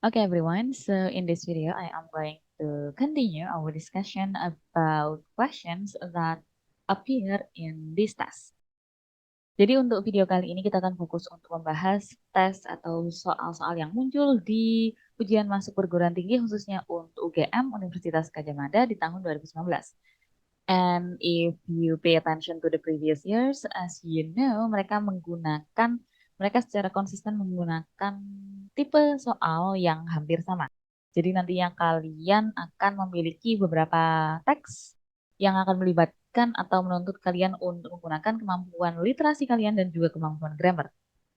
Okay, everyone. So in this video, I am going to continue our discussion about questions that appear in this test. Jadi untuk video kali ini kita akan fokus untuk membahas tes atau soal-soal yang muncul di ujian masuk perguruan tinggi khususnya untuk UGM Universitas Gadjah Mada di tahun 2019. And if you pay attention to the previous years, as you know, mereka secara konsisten menggunakan tipe soal yang hampir sama. Jadi nantinya kalian akan memiliki beberapa teks yang akan melibatkan atau menuntut kalian untuk menggunakan kemampuan literasi kalian dan juga kemampuan grammar.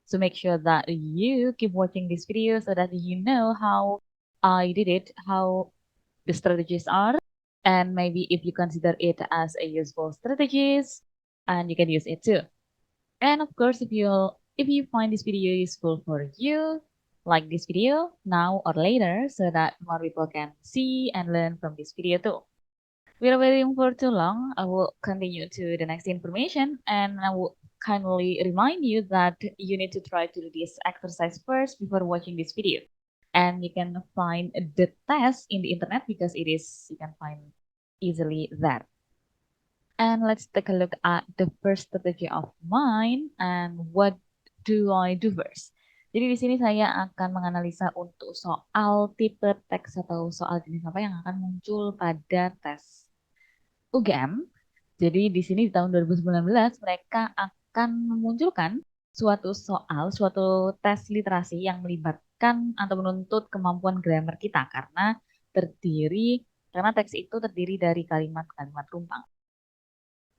So make sure that you keep watching this video so that you know how I did it, how the strategies are, and maybe if you consider it as a useful strategies, and you can use it too. And of course, if you find this video useful for you, like this video now or later so that more people can see and learn from this video too. Without waiting for too long, I will continue to the next information and I will kindly remind you that you need to try to do this exercise first before watching this video. And you can find the test in the internet because you can find easily there. And let's take a look at the first strategy of mine and what do I do first. Jadi di sini saya akan menganalisa untuk soal tipe teks atau soal jenis apa yang akan muncul pada tes UGM. Jadi di sini di tahun 2019 mereka akan memunculkan suatu tes literasi yang melibatkan atau menuntut kemampuan grammar kita karena teks itu terdiri dari kalimat-kalimat rumpang.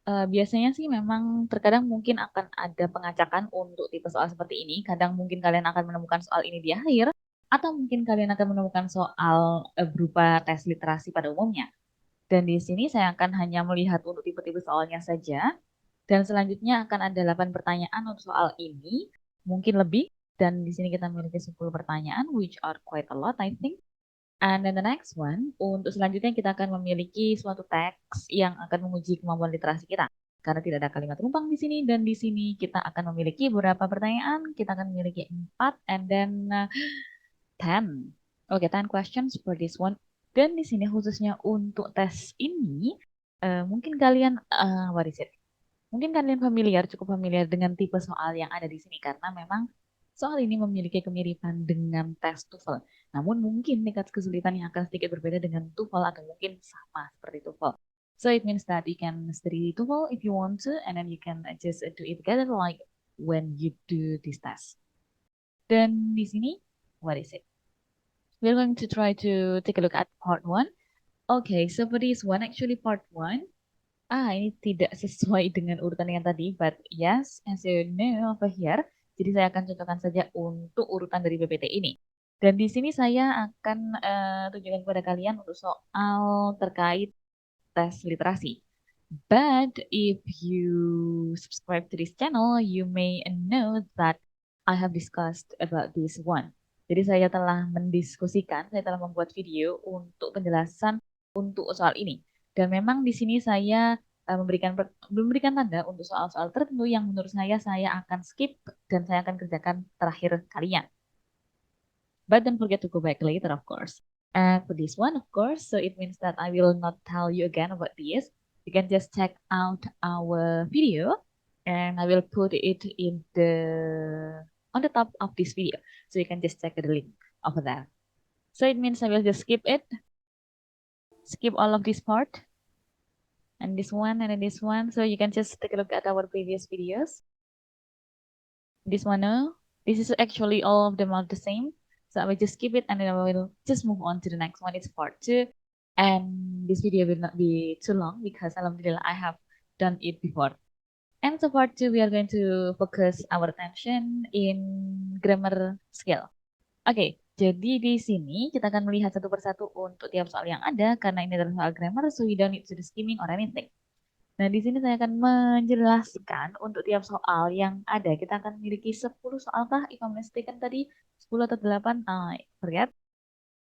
Biasanya sih memang terkadang mungkin akan ada pengacakan untuk tipe soal seperti ini. Kadang mungkin kalian akan menemukan soal ini di akhir, atau mungkin kalian akan menemukan soal berupa tes literasi pada umumnya. Dan di sini saya akan hanya melihat untuk tipe-tipe soalnya saja. Dan selanjutnya akan ada 8 pertanyaan untuk soal ini, mungkin lebih. Dan di sini kita memiliki 10 pertanyaan, which are quite a lot, I think. And then the next one, untuk selanjutnya kita akan memiliki suatu teks yang akan menguji kemampuan literasi kita. Karena tidak ada kalimat rumpang di sini, dan di sini kita akan memiliki beberapa pertanyaan. Kita akan memiliki 4, and then 10. Oke, 10 questions for this one. Dan di sini khususnya untuk tes ini, mungkin kalian, what is it? Mungkin kalian cukup familiar dengan tipe soal yang ada di sini, karena memang soal ini memiliki kemiripan dengan tes TOEFL. Namun mungkin tingkat kesulitan yang akan sedikit berbeda dengan TOEFL atau mungkin sama seperti TOEFL. So it means that you can study TOEFL if you want to, and then you can just do it together like when you do this test. Dan di sini, what is it? We're going to try to take a look at part 1. Okay, so for this one, actually part 1, ini tidak sesuai dengan urutan yang tadi, but yes, as you know over here, jadi saya akan contohkan saja untuk urutan dari PPT ini. Dan di sini saya akan tunjukkan kepada kalian untuk soal terkait tes literasi. But if you subscribe to this channel, you may know that I have discussed about this one. Jadi saya telah membuat video untuk penjelasan untuk soal ini. Dan memang di sini saya memberikan tanda untuk soal-soal tertentu yang menurut saya akan skip dan saya akan kerjakan terakhir kalian. But don't forget to go back later, of course. And for this one, of course, so it means that I will not tell you again about this. You can just check out our video and I will put it on the top of this video. So you can just check the link over there. So it means I will just skip all of this part and this one and then this one. So you can just take a look at our previous videos. This one, no. This is actually all of them are the same. So I will just skip it and then I will just move on to the next one. It's part 2. And this video will not be too long because alhamdulillah I have done it before. And so part 2 we are going to focus our attention in grammar skill. Oke, jadi di sini kita akan melihat satu persatu untuk tiap soal yang ada karena ini adalah soal grammar, so we don't need to do skimming or anything. Nah, di sini saya akan menjelaskan untuk tiap soal yang ada. Kita akan memiliki 10 soal kah? If I'm mistaken tadi 10 atau 8? I forget.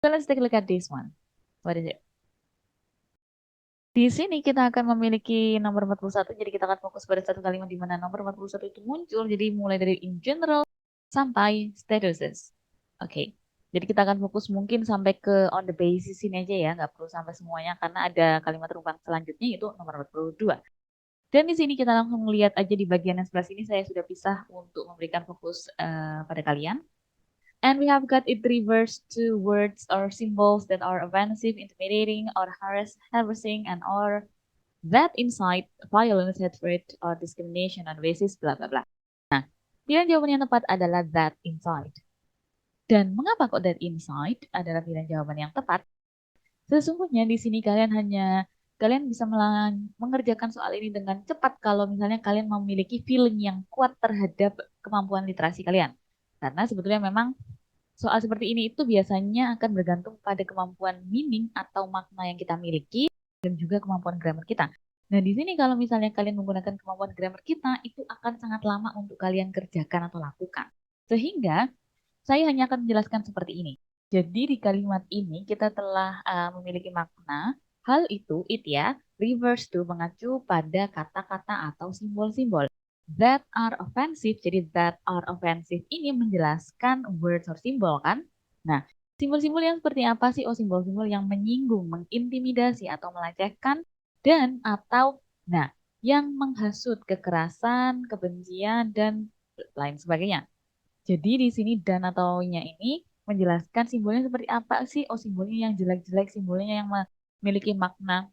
So let's take a look at this one. What is it? Di sini kita akan memiliki nomor 41. Jadi kita akan fokus pada satu kalimat di mana nomor 41 itu muncul. Jadi mulai dari in general sampai statuses. Oke. Jadi kita akan fokus mungkin sampai ke on the basis ini aja ya, nggak perlu sampai semuanya karena ada kalimat rumpang selanjutnya itu nomor 42. Dan di sini kita langsung lihat aja di bagian yang sebelah sini saya sudah pisah untuk memberikan fokus pada kalian. And we have got it reversed to words or symbols that are offensive, intimidating, or harassing, and or that incite violence, hatred, or discrimination on basis bla bla bla. Nah, pilihan jawaban yang tepat adalah that incite. Dan mengapa kok that incite adalah pilihan jawaban yang tepat? Sesungguhnya di sini kalian bisa mengerjakan soal ini dengan cepat kalau misalnya kalian memiliki feeling yang kuat terhadap kemampuan literasi kalian. Karena sebetulnya memang soal seperti ini itu biasanya akan bergantung pada kemampuan meaning atau makna yang kita miliki dan juga kemampuan grammar kita. Nah, di sini kalau misalnya kalian menggunakan kemampuan grammar kita, itu akan sangat lama untuk kalian kerjakan atau lakukan. Sehingga saya hanya akan menjelaskan seperti ini. Jadi di kalimat ini kita telah memiliki makna hal itu, it ya, reverse to mengacu pada kata-kata atau simbol-simbol that are offensive. Jadi that are offensive ini menjelaskan words or symbol kan? Nah, simbol-simbol yang seperti apa sih? Oh, simbol-simbol yang menyinggung, mengintimidasi atau melecehkan dan atau nah, yang menghasut kekerasan, kebencian dan lain sebagainya. Jadi di sini dan atau-nya ini menjelaskan simbolnya seperti apa sih? Oh, simbolnya yang jelek-jelek, simbolnya yang memiliki makna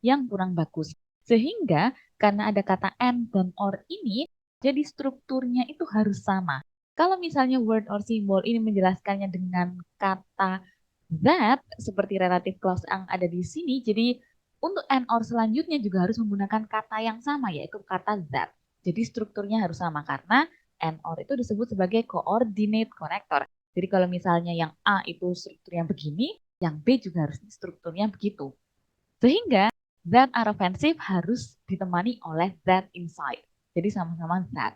yang kurang bagus. Sehingga karena ada kata and dan or ini, jadi strukturnya itu harus sama. Kalau misalnya word or symbol ini menjelaskannya dengan kata that, seperti relative clause yang ada di sini, jadi untuk and or selanjutnya juga harus menggunakan kata yang sama, yaitu kata that. Jadi strukturnya harus sama karena and or itu disebut sebagai coordinate connector. Jadi kalau misalnya yang A itu strukturnya begini, yang B juga harus strukturnya begitu. Sehingga that are offensive harus ditemani oleh that inside. Jadi sama-sama that.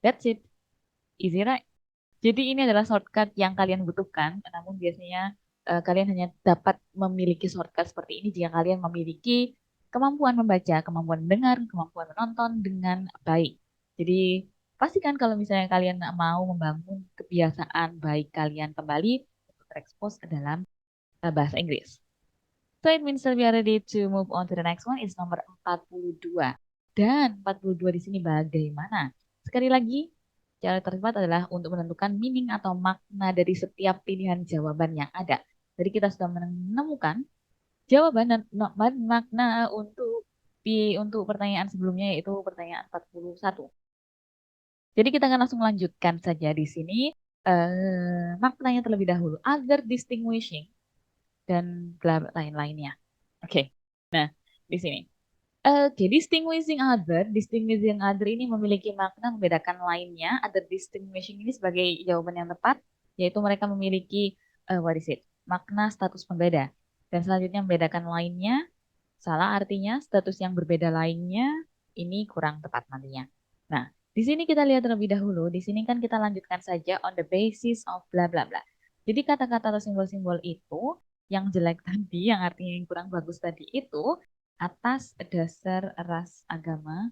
That's it. Easy right? Jadi ini adalah shortcut yang kalian butuhkan, namun biasanya kalian hanya dapat memiliki shortcut seperti ini jika kalian memiliki kemampuan membaca, kemampuan mendengar, kemampuan menonton dengan baik. Jadi pastikan kalau misalnya kalian mau membangun kebiasaan baik kalian kembali untuk terekspos ke dalam bahasa Inggris. So it means that we are ready to move on to the next one. It's nomor 42. Dan 42 di sini bagaimana? Sekali lagi, cara tercepat adalah untuk menentukan meaning atau makna dari setiap pilihan jawaban yang ada. Jadi kita sudah menemukan jawaban dan makna untuk pertanyaan sebelumnya yaitu pertanyaan 41. Jadi kita akan langsung lanjutkan saja di sini maknanya terlebih dahulu. Other distinguishing dan bla lain-lainnya. Oke. Nah, di sini. Oke, distinguishing other ini memiliki makna membedakan lainnya. Other distinguishing ini sebagai jawaban yang tepat, yaitu mereka memiliki what is it? Makna status pembeda. Dan selanjutnya membedakan lainnya, salah artinya status yang berbeda lainnya ini kurang tepat nantinya. Nah, di sini kita lihat terlebih dahulu. Di sini kan kita lanjutkan saja on the basis of bla bla bla. Jadi kata-kata atau simbol-simbol itu yang jelek tadi, yang artinya yang kurang bagus tadi itu atas dasar ras, agama,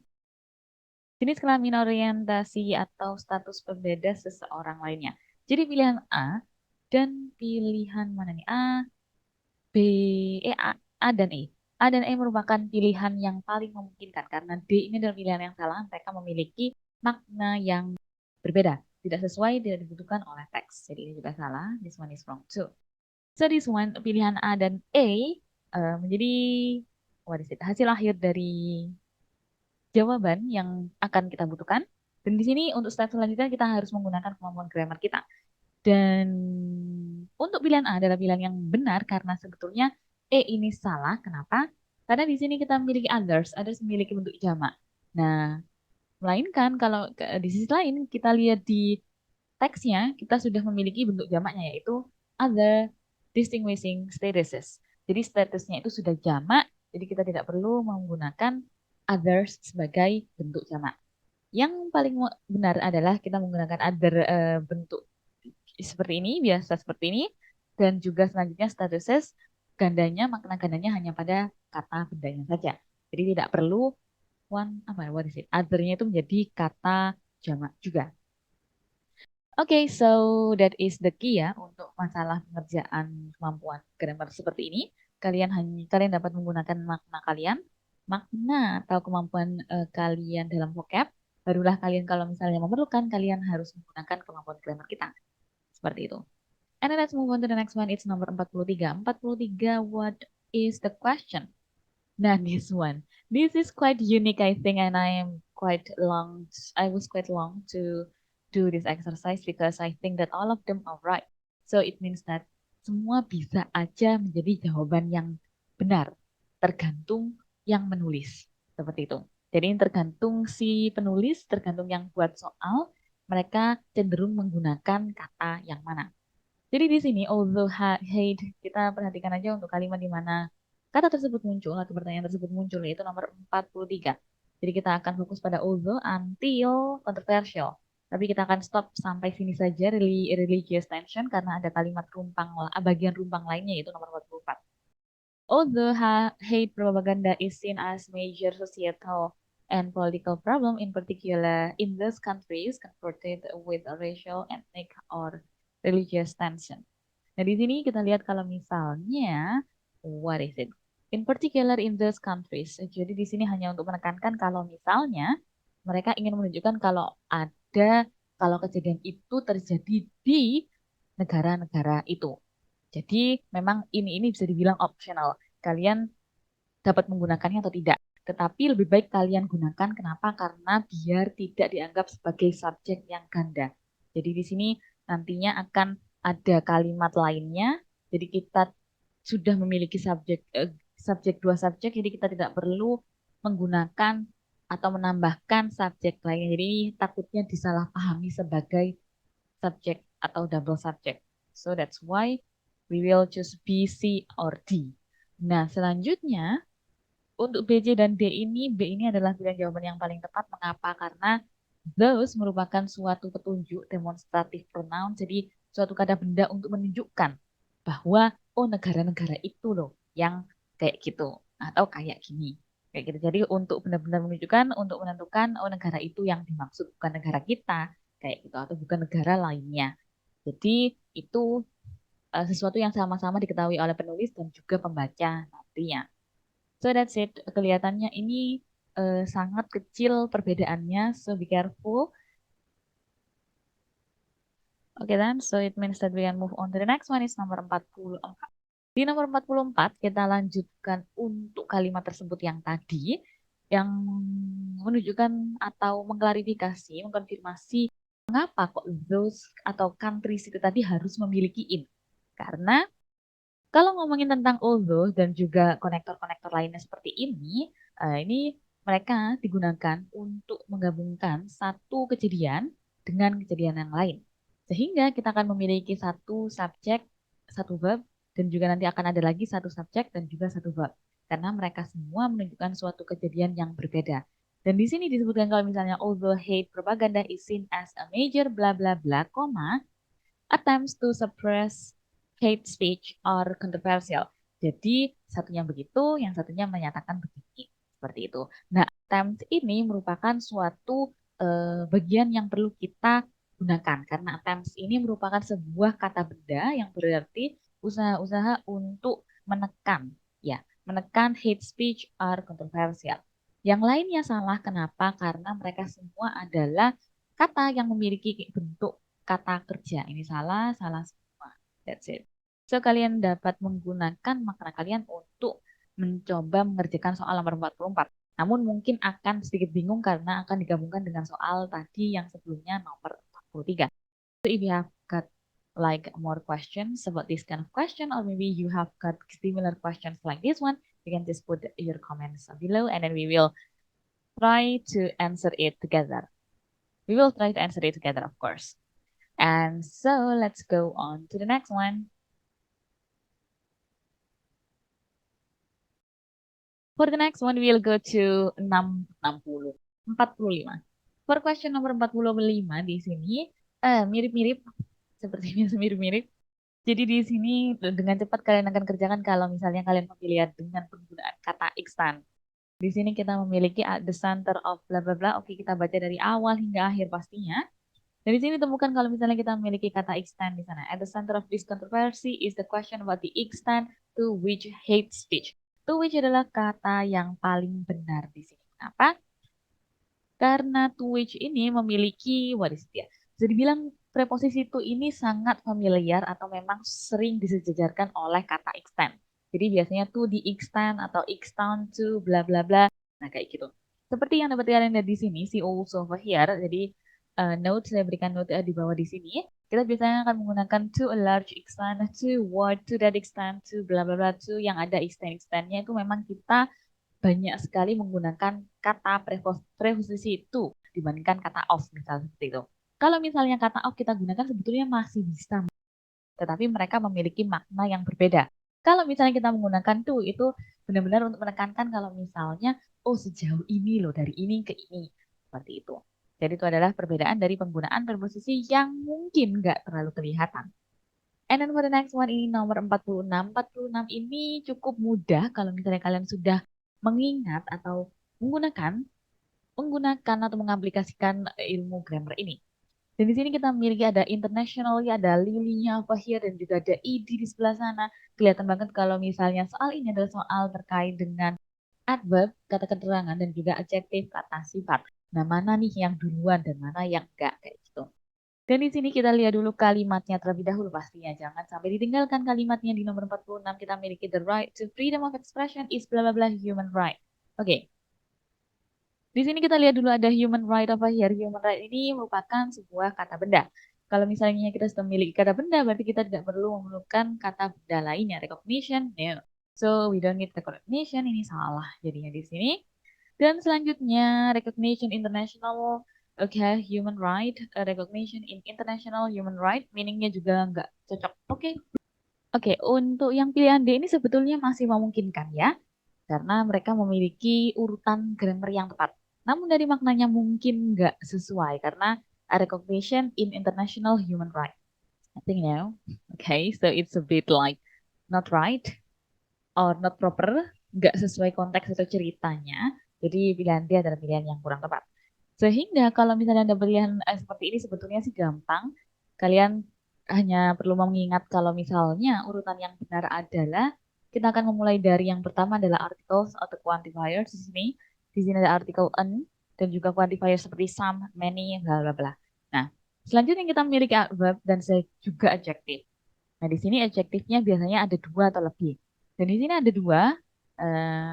jenis kelamin, orientasi, atau status berbeda seseorang lainnya. Jadi pilihan A dan pilihan mana nih? B, A dan E. A dan E merupakan pilihan yang paling memungkinkan karena D ini adalah pilihan yang salah. Mereka memiliki makna yang berbeda, tidak sesuai, tidak dibutuhkan oleh teks. Jadi ini juga salah. This one is wrong too. So this one, pilihan A dan E menjadi what is it? Hasil akhir dari jawaban yang akan kita butuhkan. Dan di sini untuk step selanjutnya kita harus menggunakan kemampuan grammar kita. Dan untuk pilihan A adalah pilihan yang benar karena sebetulnya E ini salah. Kenapa? Karena di sini kita memiliki others memiliki bentuk jamak. Nah, melainkan kalau di sisi lain kita lihat di teksnya, kita sudah memiliki bentuk jamaknya yaitu other distinguishing statuses. Jadi statusnya itu sudah jamak, jadi kita tidak perlu menggunakan others sebagai bentuk jamak. Yang paling benar adalah kita menggunakan other bentuk seperti ini, biasa seperti ini, dan juga selanjutnya statuses gandanya, makna gandanya hanya pada kata bendanya saja. Jadi tidak perlu what is it? Other-nya itu menjadi kata jamak juga. Oke, so that is the key ya untuk masalah pengerjaan kemampuan grammar seperti ini. Kalian dapat menggunakan makna kalian, makna atau kemampuan kalian dalam vocab. Barulah kalian kalau misalnya memerlukan, kalian harus menggunakan kemampuan grammar kita. Seperti itu. And then let's move on to the next one. It's number 43. 43, what is the question? Nah, this one. This is quite unique, I think, and I was quite long to do this exercise because I think that all of them are right. So it means that semua bisa aja menjadi jawaban yang benar, tergantung yang menulis. Seperti itu. Jadi ini tergantung si penulis, tergantung yang buat soal, mereka cenderung menggunakan kata yang mana. Jadi di sini, although hate, kita perhatikan aja untuk kalimat di mana kata tersebut muncul atau pertanyaan tersebut muncul, yaitu nomor 43. Jadi kita akan fokus pada although until controversial. Tapi kita akan stop sampai sini saja, religious tension, karena ada kalimat bagian rumpang lainnya, yaitu nomor 44. Although hate propaganda is seen as major societal and political problem, in particular in those countries confronted with racial, ethnic, or religious tension. Nah, di sini kita lihat kalau misalnya, what is it? In particular in those countries. Jadi di sini hanya untuk menekankan kalau misalnya mereka ingin menunjukkan kalau kejadian itu terjadi di negara-negara itu. Jadi memang ini bisa dibilang optional. Kalian dapat menggunakannya atau tidak. Tetapi lebih baik kalian gunakan. Kenapa? Karena biar tidak dianggap sebagai subjek yang ganda. Jadi di sini nantinya akan ada kalimat lainnya. Jadi kita sudah memiliki dua subjek, jadi kita tidak perlu menggunakan atau menambahkan subjek lainnya. Jadi takutnya disalahpahami sebagai subjek atau double subject. So that's why we will choose B, C, or D. Nah, selanjutnya untuk B, C, dan D ini, B ini adalah pilihan jawaban yang paling tepat. Mengapa? Karena those merupakan suatu petunjuk demonstratif pronoun, jadi suatu kata benda untuk menunjukkan bahwa oh negara-negara itu loh yang kayak gitu atau kayak gini. Kayak gitu. Jadi untuk benar-benar menunjukkan, untuk menentukan oh negara itu yang dimaksud bukan negara kita kayak gitu atau bukan negara lainnya. Jadi itu sesuatu yang sama-sama diketahui oleh penulis dan juga pembaca nantinya. So that's it. Kelihatannya ini sangat kecil perbedaannya, so be careful. Oke dan, so it means that we can move on to the next one is nomor 44. Di nomor 44 kita lanjutkan untuk kalimat tersebut yang tadi yang menunjukkan atau mengklarifikasi, mengkonfirmasi mengapa kok those atau countries itu tadi harus memiliki in. Karena kalau ngomongin tentang although dan juga konektor-konektor lainnya seperti ini mereka digunakan untuk menggabungkan satu kejadian dengan kejadian yang lain. Sehingga kita akan memiliki satu subjek, satu verb, dan juga nanti akan ada lagi satu subjek dan juga satu verb. Karena mereka semua menunjukkan suatu kejadian yang berbeda. Dan di sini disebutkan kalau misalnya although hate propaganda is seen as a major bla bla bla, attempts to suppress hate speech are controversial. Jadi satunya begitu, yang satunya menyatakan begini. Seperti itu. Nah, attempt ini merupakan suatu bagian yang perlu kita gunakan. Karena attempts ini merupakan sebuah kata benda yang berarti usaha-usaha untuk menekan. Ya, menekan hate speech are controversial. Yang lainnya salah, kenapa? Karena mereka semua adalah kata yang memiliki bentuk kata kerja. Ini salah, salah semua. That's it. So, kalian dapat menggunakan makna kalian untuk mencoba mengerjakan soal nomor 44. Namun mungkin akan sedikit bingung karena akan digabungkan dengan soal tadi yang sebelumnya nomor 43. So, if you have got like more questions about this kind of question, or maybe you have got similar questions like this one, you can just put your comments below and then we will try to answer it together. We will try to answer it together, of course. And so let's go on to the next one. For the next one, we'll go to 45. For question nomor 45 di sini mirip-mirip sepertinya mirip-mirip. Jadi di sini dengan cepat kalian akan kerjakan kalau misalnya kalian memilih dengan penggunaan kata instan. Di sini kita memiliki the center of bla bla bla. Oke, kita baca dari awal hingga akhir pastinya. Dan di sini temukan kalau misalnya kita memiliki kata extent di sana. At the center of this controversy is the question about the extent to which hate speech. To which adalah kata yang paling benar di sini. Kenapa? Karena to which ini memiliki what is it ya? Bisa dibilang preposisi to ini sangat familiar atau memang sering disejajarkan oleh kata extent. Jadi biasanya to the extent atau extend to bla bla bla. Nah, kayak gitu. Seperti yang dapat kalian lihat di sini, si also over here. Jadi note saya berikan note di bawah di sini. Kita biasanya akan menggunakan to a large extent, to what, to that extent, to bla bla bla, to yang ada extend-extendnya itu memang kita banyak sekali menggunakan kata preposisi to dibandingkan kata of misalnya seperti itu. Kalau misalnya kata of kita gunakan sebetulnya masih bisa, tetapi mereka memiliki makna yang berbeda. Kalau misalnya kita menggunakan to itu benar-benar untuk menekankan kalau misalnya oh sejauh ini loh dari ini ke ini seperti itu. Jadi itu adalah perbedaan dari penggunaan preposisi yang mungkin nggak terlalu kelihatan. And then for the next one ini nomor 46. 46 ini cukup mudah kalau misalnya kalian sudah mengingat atau menggunakan menggunakan atau mengaplikasikan ilmu grammar ini. Dan di sini kita memiliki ada internationally, ada lilinya apa here, dan juga ada ed di sebelah sana. Kelihatan banget kalau misalnya soal ini adalah soal terkait dengan adverb, kata keterangan, dan juga adjektif, kata sifat. Nah, mana nih yang duluan dan mana yang enggak, kayak gitu. Dan di sini kita lihat dulu kalimatnya terlebih dahulu pastinya. Jangan sampai ditinggalkan kalimatnya di nomor 46. Kita memiliki the right to freedom of expression is bla bla bla human right. Oke. Di sini kita lihat dulu ada human right apa here. Human right ini merupakan sebuah kata benda. Kalau misalnya kita sudah memiliki kata benda, berarti kita tidak perlu memerlukan kata benda lainnya. Recognition, no. So, we don't need recognition. Ini salah jadinya di sini. Dan selanjutnya, recognition international, okay, human right, recognition in international human right, meaningnya juga nggak cocok. Oke, Oke, untuk yang pilihan D ini sebetulnya masih memungkinkan ya, karena mereka memiliki urutan grammar yang tepat. Namun dari maknanya mungkin nggak sesuai, karena a recognition in international human right. I think no. Okay, so it's a bit like not right or not proper, nggak sesuai konteks atau ceritanya. Jadi pilihan D adalah pilihan yang kurang tepat. Sehingga kalau misalnya ada pilihan seperti ini sebetulnya sih gampang. Kalian hanya perlu mengingat kalau misalnya urutan yang benar adalah kita akan memulai dari yang pertama adalah articles atau quantifiers di sini. Di sini ada artikel an dan juga quantifier seperti some, many, bla bla bla. Nah, selanjutnya kita memiliki adverb dan juga adjective. Nah, di sini adjektifnya biasanya ada dua atau lebih. Dan di sini ada dua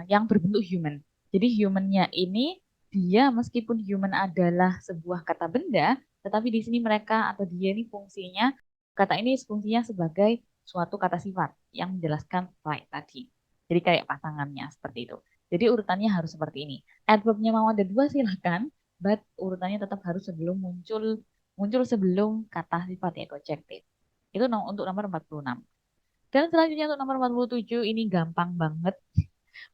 yang berbentuk human. Jadi humannya ini dia meskipun human adalah sebuah kata benda, tetapi di sini mereka atau dia ini fungsinya, kata ini fungsinya sebagai suatu kata sifat yang menjelaskan right tadi. Jadi kayak pasangannya seperti itu. Jadi urutannya harus seperti ini. Adverbnya mau ada dua silahkan, but urutannya tetap harus sebelum muncul muncul sebelum kata sifat yaitu adjective. Itu untuk nomor 46. Dan selanjutnya untuk nomor 47 ini gampang banget.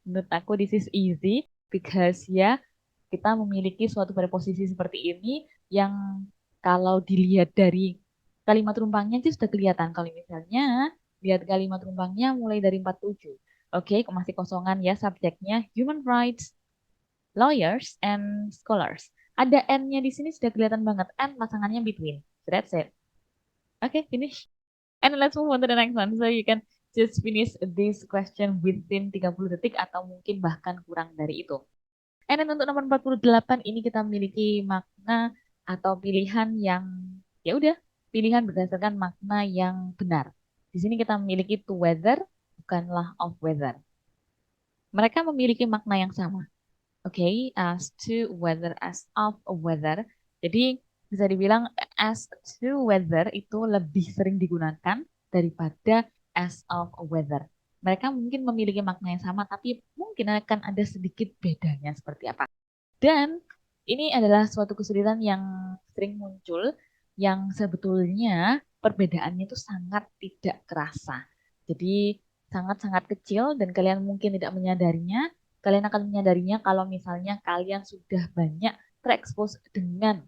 Menurut aku this is easy because ya kita memiliki suatu preposisi seperti ini yang kalau dilihat dari kalimat rumpangnya sih sudah kelihatan. Kalau misalnya lihat kalimat rumpangnya mulai dari 47. Oke, masih kosongan ya subjeknya human rights, lawyers, and scholars. Ada N-nya di sini sudah kelihatan banget. N pasangannya between. So that's it. Oke, finish. And let's move on to the next one. So you can just finish this question within 30 detik atau mungkin bahkan kurang dari itu. And then untuk nomor 48 ini kita memiliki makna atau pilihan yang ya udah, pilihan berdasarkan makna yang benar. Di sini kita memiliki to weather bukanlah of weather. Mereka memiliki makna yang sama. Oke, as to weather, as of weather. Jadi bisa dibilang as to weather itu lebih sering digunakan daripada as of weather. Mereka mungkin memiliki makna yang sama, tapi mungkin akan ada sedikit bedanya seperti apa. Dan ini adalah suatu kesulitan yang sering muncul, yang sebetulnya perbedaannya itu sangat tidak kerasa. Jadi sangat-sangat kecil dan kalian mungkin tidak menyadarinya. Kalian akan menyadarinya kalau misalnya kalian sudah banyak terekspos dengan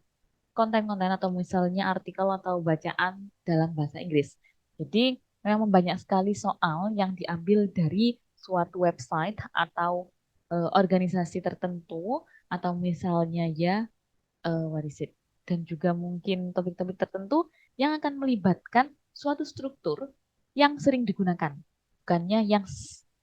konten-konten atau misalnya artikel atau bacaan dalam bahasa Inggris. Jadi memang banyak sekali soal yang diambil dari suatu website atau organisasi tertentu atau misalnya ya what is it? dan juga mungkin topik-topik tertentu yang akan melibatkan suatu struktur yang sering digunakan, bukannya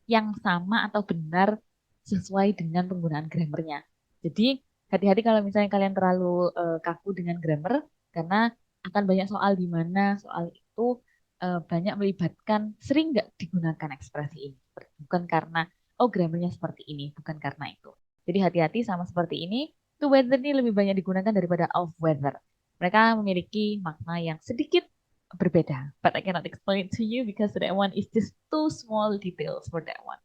yang sama atau benar sesuai dengan penggunaan grammarnya. Jadi hati-hati kalau misalnya kalian terlalu kaku dengan grammar, karena akan banyak soal di mana soal itu banyak melibatkan sering nggak digunakan ekspresi ini. Bukan karena oh grammarnya seperti ini, bukan karena itu. Jadi hati-hati sama seperti ini. To weather ini lebih banyak digunakan daripada of weather. Mereka memiliki makna yang sedikit berbeda. But I cannot explain it to you because that one is just too small details for that one.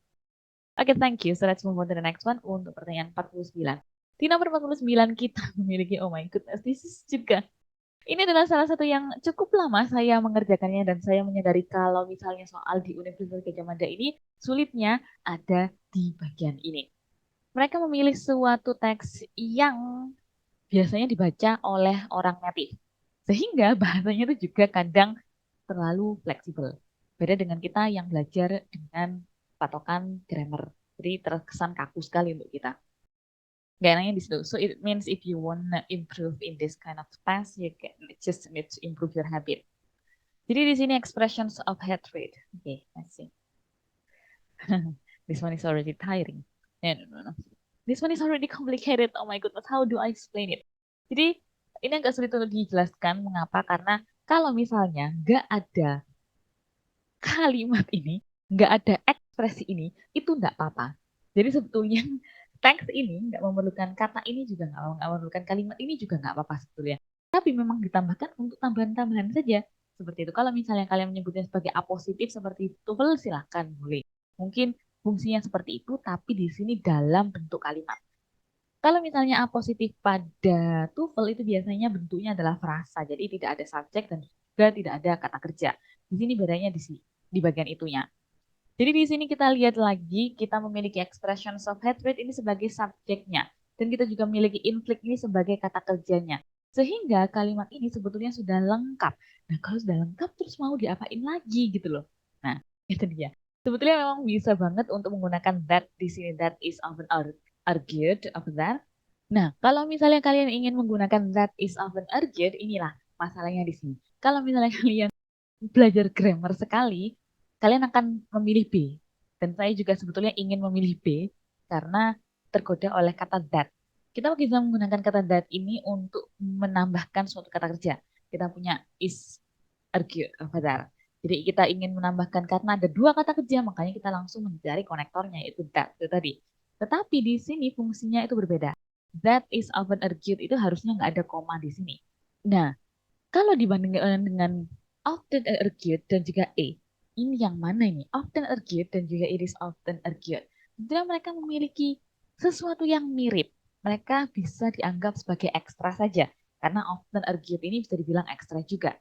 Oke, thank you. So let's move on to the next one untuk pertanyaan 49. Di nomor 49 kita memiliki, oh my goodness, this is juga. Ini adalah salah satu yang cukup lama saya mengerjakannya dan saya menyadari kalau misalnya soal di Universitas Gadjah Mada ini sulitnya ada di bagian ini. Mereka memilih suatu teks yang biasanya dibaca oleh orang native. Sehingga bahasanya itu juga kadang terlalu fleksibel. Beda dengan kita yang belajar dengan patokan grammar. Jadi terkesan kaku sekali untuk kita. Gak enaknya di situ. So it means if you wanna improve in this kind of class, you can just need to improve your habit. Jadi di sini expressions of hatred. Okay, let's see. This one is already tiring. No. This one is already complicated. Oh my goodness, how do I explain it? Jadi ini agak sulit untuk dijelaskan. Mengapa? Karena kalau misalnya nggak ada kalimat ini, nggak ada ekspresi ini, itu nggak apa-apa. Jadi sebetulnya teks ini nggak memerlukan kata ini juga nggak memerlukan kalimat ini juga nggak apa-apa sebetulnya. Tapi memang ditambahkan untuk tambahan-tambahan saja. Seperti itu. Kalau misalnya kalian menyebutnya sebagai apositif seperti TOEFL, silakan boleh. Mungkin fungsinya seperti itu, tapi di sini dalam bentuk kalimat. Kalau misalnya A positif pada TOEFL itu biasanya bentuknya adalah frasa, jadi tidak ada subjek dan juga tidak ada kata kerja. Di sini bedanya di sini, di bagian itunya. Jadi di sini kita lihat lagi, kita memiliki expressions of hatred ini sebagai subjeknya, dan kita juga memiliki inflict ini sebagai kata kerjanya. Sehingga kalimat ini sebetulnya sudah lengkap. Nah, kalau sudah lengkap terus mau diapain lagi gitu loh. Nah, itu dia. Sebetulnya memang bisa banget untuk menggunakan that di sini. That is often argued of that. Nah, kalau misalnya kalian ingin menggunakan that is often argued, inilah masalahnya di sini. Kalau misalnya kalian belajar grammar sekali, kalian akan memilih B. Dan saya juga sebetulnya ingin memilih B karena tergoda oleh kata that. Kita bisa menggunakan kata that ini untuk menambahkan suatu kata kerja. Kita punya is argued over that. Jadi kita ingin menambahkan karena ada dua kata kerja, makanya kita langsung mencari konektornya, yaitu that itu tadi. Tetapi di sini fungsinya itu berbeda. That is often argued itu harusnya nggak ada koma di sini. Nah, kalau dibandingkan dengan often argued dan juga ini yang mana ini? Often argued dan juga it is often argued. Sebenarnya mereka memiliki sesuatu yang mirip. Mereka bisa dianggap sebagai ekstra saja. Karena often argued ini bisa dibilang ekstra juga.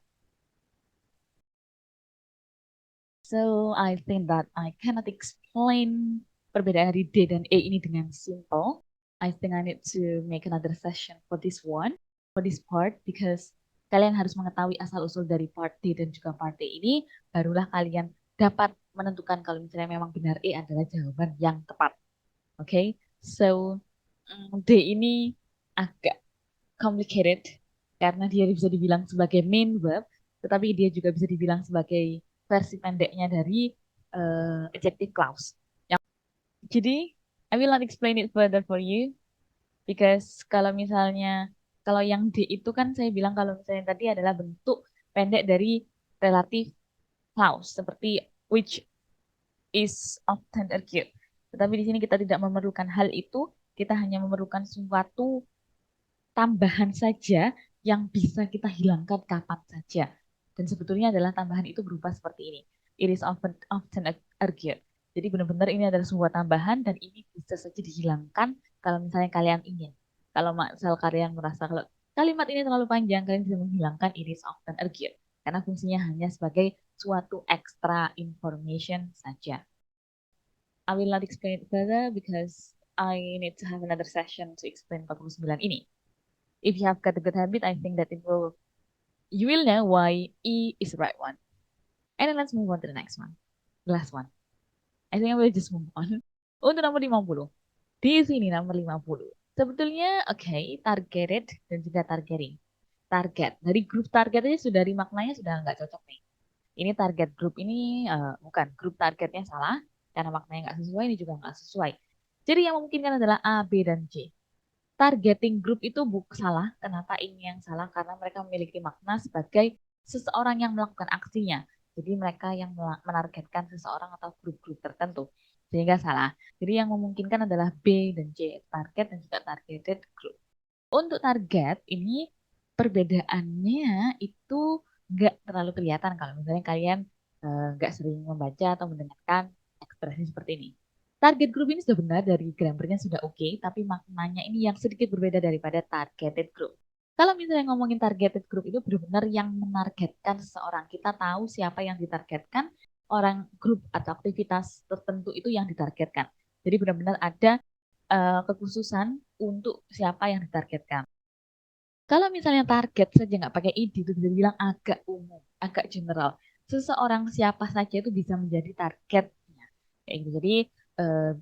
So, I think that I cannot explain perbedaan dari D dan E ini dengan simple. I think I need to make another session for this one, for this part, because kalian harus mengetahui asal-usul dari part D dan juga part E ini, barulah kalian dapat menentukan kalau misalnya memang benar E adalah jawaban yang tepat. Oke, okay? So D ini agak complicated karena dia bisa dibilang sebagai main verb, tetapi dia juga bisa dibilang sebagai versi pendeknya dari adjective clause. Jadi, I will not explain it further for you because kalau yang D itu kan saya bilang kalau misalnya tadi adalah bentuk pendek dari relative clause seperti which is often occurred. Tetapi di sini kita tidak memerlukan hal itu, kita hanya memerlukan suatu tambahan saja yang bisa kita hilangkan kapan saja. Dan sebetulnya adalah tambahan itu berupa seperti ini. It is often argued. Jadi benar-benar ini adalah sebuah tambahan dan ini bisa saja dihilangkan kalau misalnya kalian ingin. Kalau misal kalian merasa kalau kalimat ini terlalu panjang, kalian bisa menghilangkan it is often argued. Karena fungsinya hanya sebagai suatu extra information saja. I will not explain it further because I need to have another session to explain 49 ini. If you have got a good habit, I think that you will know why E is the right one. And then let's move on to the next one. The last one. I think I will just move on. Untuk nomor 50. Di sini nomor 50. Sebetulnya, okay, targeted dan juga targeting. target. Dari grup target aja sudah dari maknanya sudah nggak cocok nih. Ini target grup ini bukan grup targetnya salah karena maknanya nggak sesuai, ini juga nggak sesuai. Jadi yang memungkinkan adalah A, B, dan C. Targeting group itu salah. Kenapa ini yang salah? Karena mereka memiliki makna sebagai seseorang yang melakukan aksinya. Jadi mereka yang menargetkan seseorang atau grup-grup tertentu. Sehingga salah. Jadi yang memungkinkan adalah B dan C, target dan juga targeted group. Untuk target ini perbedaannya itu nggak terlalu kelihatan kalau misalnya kalian nggak sering membaca atau mendengarkan ekspresi seperti ini. Target group ini sudah benar dari grammarnya sudah oke, tapi maknanya ini yang sedikit berbeda daripada targeted group. Kalau misalnya ngomongin targeted group itu benar-benar yang menargetkan seseorang. Kita tahu siapa yang ditargetkan, orang grup atau aktivitas tertentu itu yang ditargetkan. Jadi benar-benar ada kekhususan untuk siapa yang ditargetkan. Kalau misalnya target saja nggak pakai id, itu bisa dibilang agak umum, agak general. Seseorang siapa saja itu bisa menjadi targetnya. Kayak gitu. Jadi eh,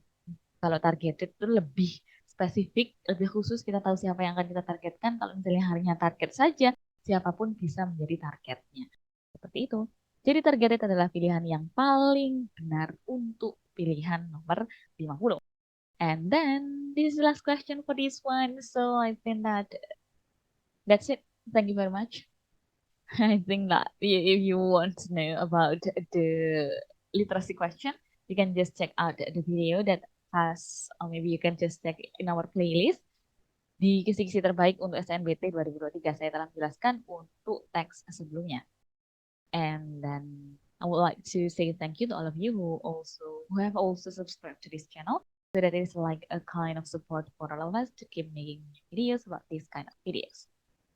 kalau targeted itu lebih spesifik, lebih khusus, kita tahu siapa yang akan kita targetkan. Kalau misalnya harinya target saja, siapapun bisa menjadi targetnya. Seperti itu. Jadi targeted adalah pilihan yang paling benar untuk pilihan nomor 50. And then this is the last question for this one. So I think that's it. Thank you very much. I think that if you want to know about the literacy question, you can just check out the video that has, or maybe you can just check in our playlist. Di kisi-kisi terbaik untuk SNBT 2023 saya telah menjelaskan untuk teks sebelumnya. And then I would like to say thank you to all of you who have also subscribed to this channel. So that is like a kind of support for all of us to keep making videos about these kind of videos.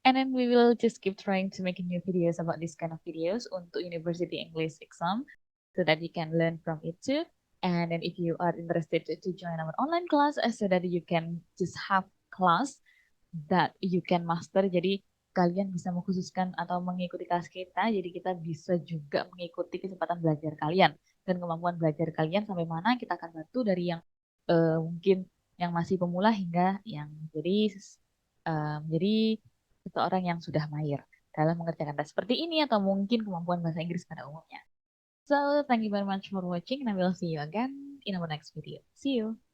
And then we will just keep trying to make new videos about this kind of videos untuk University English exam so that you can learn from it too. And then if you are interested to join our online class so that you can just have class that you can master. Jadi kalian bisa mengkhususkan atau mengikuti kelas kita, jadi kita bisa juga mengikuti kecepatan belajar kalian dan kemampuan belajar kalian sampai mana kita akan bantu dari yang mungkin yang masih pemula hingga yang menjadi seseorang yang sudah mahir dalam mengerjakan tes seperti ini atau mungkin kemampuan bahasa Inggris pada umumnya. So, thank you very much for watching and I will see you again in our next video. See you!